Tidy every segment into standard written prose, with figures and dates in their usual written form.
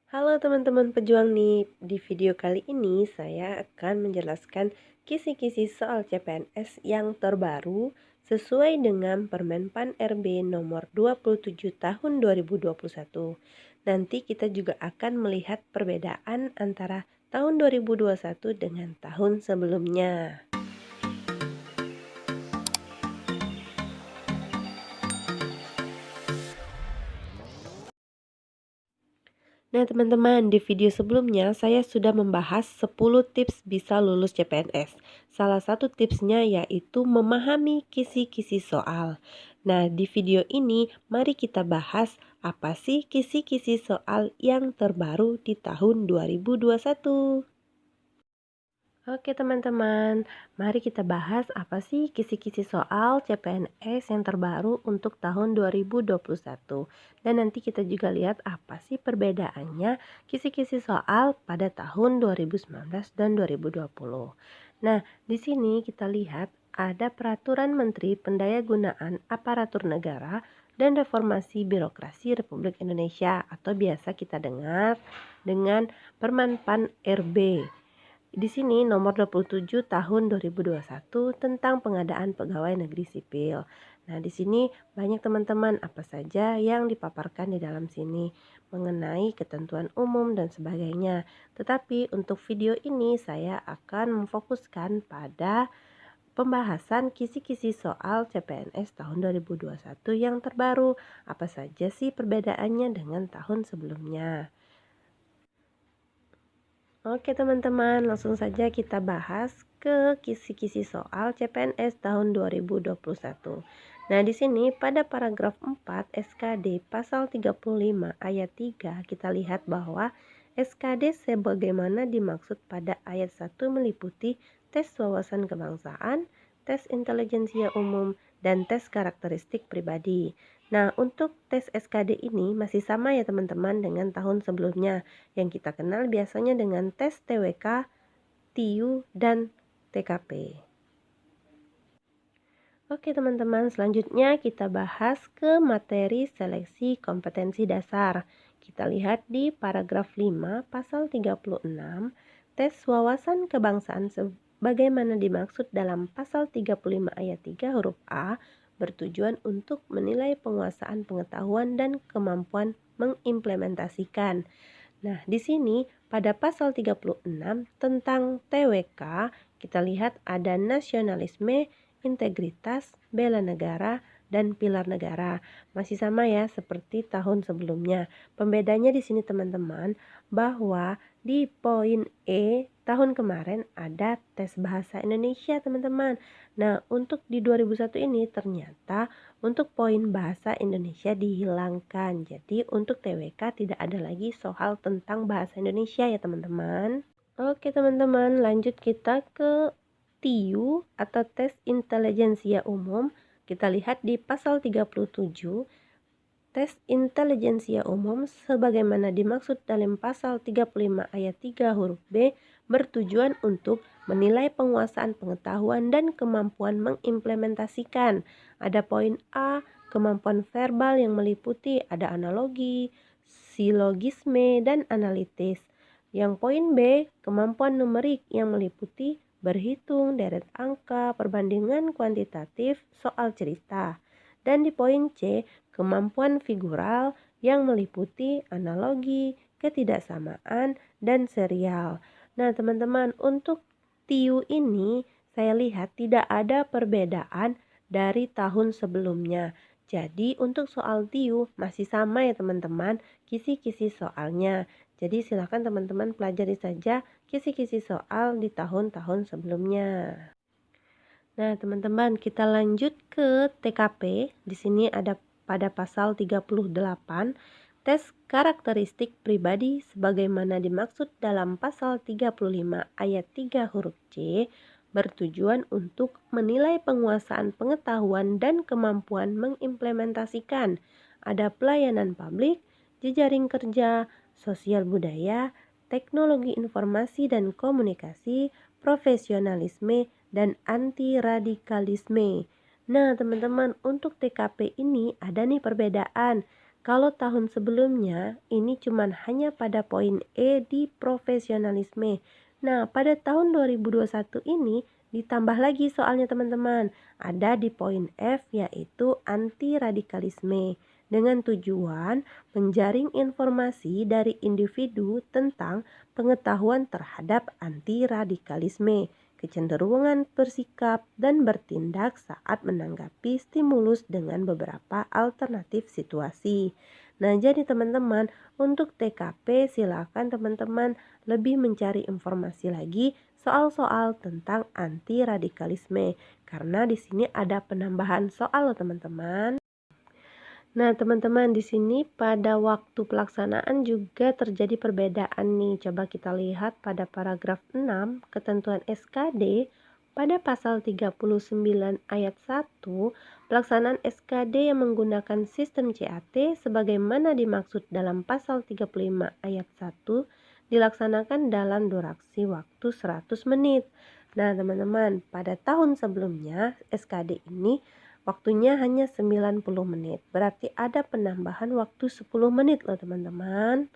Halo teman-teman pejuang nih, di video kali ini saya akan menjelaskan kisi-kisi soal CPNS yang terbaru sesuai dengan Permenpan RB nomor 27 tahun 2021. Nanti kita juga akan melihat perbedaan antara tahun 2021 dengan tahun sebelumnya. Nah teman-teman, di video sebelumnya saya sudah membahas 10 tips bisa lulus CPNS. Salah satu tipsnya yaitu memahami kisi-kisi soal. Nah di video ini mari kita bahas apa sih kisi-kisi soal yang terbaru di tahun 2021. Oke teman-teman, mari kita bahas apa sih kisi-kisi soal CPNS yang terbaru untuk tahun 2021. Dan nanti kita juga lihat apa sih perbedaannya kisi-kisi soal pada tahun 2019 dan 2020. Nah, di sini kita lihat ada Peraturan Menteri Pendayagunaan Aparatur Negara dan Reformasi Birokrasi Republik Indonesia atau biasa kita dengar dengan Permenpan RB. Di sini nomor 27 tahun 2021 tentang pengadaan pegawai negeri sipil. Nah, di sini banyak teman-teman apa saja yang dipaparkan di dalam sini mengenai ketentuan umum dan sebagainya. Tetapi untuk video ini saya akan memfokuskan pada pembahasan kisi-kisi soal CPNS tahun 2021 yang terbaru. Apa saja sih perbedaannya dengan tahun sebelumnya? Oke teman-teman, langsung saja kita bahas ke kisi-kisi soal CPNS tahun 2021. Nah, di sini pada paragraf 4 SKD pasal 35 ayat 3 kita lihat bahwa SKD sebagaimana dimaksud pada ayat 1 meliputi tes wawasan kebangsaan, tes intelijensia umum, dan tes karakteristik pribadi. Nah, untuk tes SKD ini masih sama ya teman-teman dengan tahun sebelumnya yang kita kenal biasanya dengan tes TWK, TIU, dan TKP. Oke teman-teman, selanjutnya kita bahas ke materi seleksi kompetensi dasar. Kita lihat di paragraf 5 pasal 36, tes wawasan kebangsaan sebagaimana dimaksud dalam pasal 35 ayat 3 huruf A bertujuan untuk menilai penguasaan pengetahuan dan kemampuan mengimplementasikan. Nah, di sini pada pasal 36 tentang TWK, kita lihat ada nasionalisme, integritas, bela negara, dan pilar negara. Masih sama ya seperti tahun sebelumnya. Pembedanya di sini teman-teman bahwa di poin E tahun kemarin ada tes bahasa Indonesia teman-teman. Nah, untuk di 2001 ini ternyata untuk poin bahasa Indonesia dihilangkan. Jadi untuk TWK tidak ada lagi soal tentang bahasa Indonesia ya teman-teman. Oke teman-teman, lanjut kita ke TIU atau tes intelijensia umum. Kita lihat di pasal 37, tes intelijensia umum sebagaimana dimaksud dalam pasal 35 ayat 3 huruf B bertujuan untuk menilai penguasaan pengetahuan dan kemampuan mengimplementasikan. Ada poin A, kemampuan verbal yang meliputi ada analogi, silogisme, dan analitis. Yang poin B, kemampuan numerik yang meliputi berhitung, deret angka, perbandingan kuantitatif, soal cerita. Dan di poin C, kemampuan figural yang meliputi analogi, ketidaksamaan, dan serial. Nah teman-teman, untuk TIU ini saya lihat tidak ada perbedaan dari tahun sebelumnya. Jadi untuk soal TIU masih sama ya teman-teman, kisi-kisi soalnya. Jadi silakan teman-teman pelajari saja kisi-kisi soal di tahun-tahun sebelumnya. Nah, teman-teman, kita lanjut ke TKP. Di sini ada pada pasal 38, tes karakteristik pribadi sebagaimana dimaksud dalam pasal 35 ayat 3 huruf C bertujuan untuk menilai penguasaan pengetahuan dan kemampuan mengimplementasikan. Ada pelayanan publik, jejaring kerja, sosial budaya, teknologi informasi dan komunikasi, profesionalisme, dan anti radikalisme. Nah, teman-teman, untuk TKP ini ada nih perbedaan. Kalau tahun sebelumnya ini cuman hanya pada poin E di profesionalisme. Nah, pada tahun 2021 ini ditambah lagi soalnya teman-teman. Ada di poin F yaitu anti radikalisme dengan tujuan menjaring informasi dari individu tentang pengetahuan terhadap anti radikalisme, kecenderungan bersikap dan bertindak saat menanggapi stimulus dengan beberapa alternatif situasi. Nah, jadi teman-teman, untuk TKP silakan teman-teman lebih mencari informasi lagi soal-soal tentang anti radikalisme karena di sini ada penambahan soal loh teman-teman. Nah, teman-teman, di sini pada waktu pelaksanaan juga terjadi perbedaan nih. Coba kita lihat pada paragraf 6, ketentuan SKD pada pasal 39 ayat 1, pelaksanaan SKD yang menggunakan sistem CAT sebagaimana dimaksud dalam pasal 35 ayat 1 dilaksanakan dalam durasi waktu 100 menit. Nah, teman-teman, pada tahun sebelumnya SKD ini waktunya hanya 90 menit. Berarti ada penambahan waktu 10 menit loh teman-teman.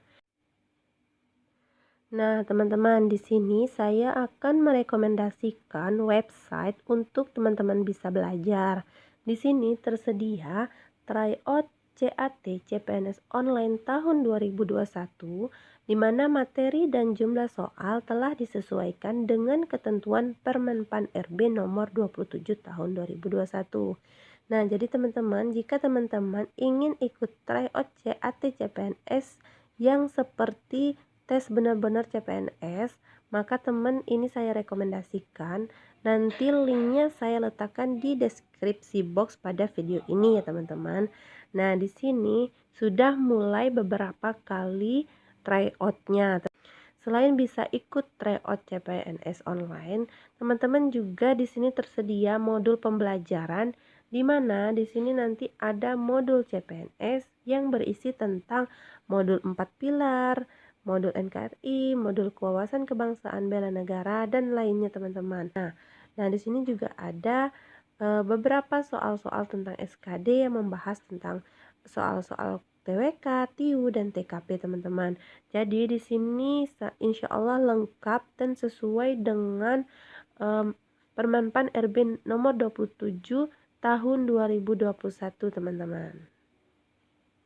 Nah, teman-teman, di sini saya akan merekomendasikan website untuk teman-teman bisa belajar. Di sini tersedia tryout CAT CPNS online tahun 2021 di mana materi dan jumlah soal telah disesuaikan dengan ketentuan Permenpan RB nomor 27 tahun 2021. Nah, jadi teman-teman, jika teman-teman ingin ikut tryout CAT CPNS yang seperti tes benar-benar CPNS, maka teman ini saya rekomendasikan. Nanti linknya saya letakkan di deskripsi box pada video ini ya teman-teman. Nah, di sini sudah mulai beberapa kali tryoutnya. Selain bisa ikut tryout CPNS online, teman-teman juga di sini tersedia modul pembelajaran di mana di sini nanti ada modul CPNS yang berisi tentang modul 4 pilar, modul NKRI, modul kewawasan kebangsaan bela negara dan lainnya teman-teman. Nah, di sini juga ada beberapa soal-soal tentang SKD yang membahas tentang soal-soal TWK, TIU, dan TKP teman-teman. Jadi di sini insya Allah lengkap dan sesuai dengan Permenpan RB nomor 27 tahun 2021 teman-teman.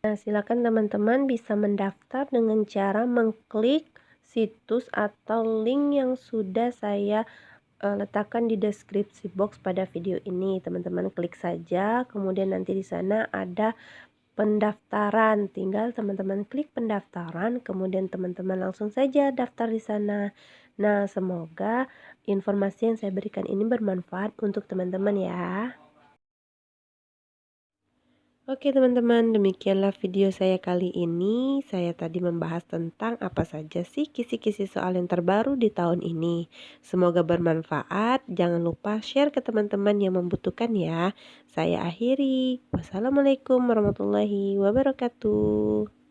Nah, silakan teman-teman bisa mendaftar dengan cara mengklik situs atau link yang sudah saya letakkan di deskripsi box pada video ini. Teman-teman klik saja, kemudian nanti di sana ada pendaftaran. Tinggal teman-teman klik pendaftaran, kemudian teman-teman langsung saja daftar di sana. Nah, semoga informasi yang saya berikan ini bermanfaat untuk teman-teman ya. Oke teman-teman, demikianlah video saya kali ini. Saya tadi membahas tentang apa saja sih kisi-kisi soal yang terbaru di tahun ini. Semoga bermanfaat. Jangan lupa share ke teman-teman yang membutuhkan ya. Saya akhiri. Wassalamualaikum warahmatullahi wabarakatuh.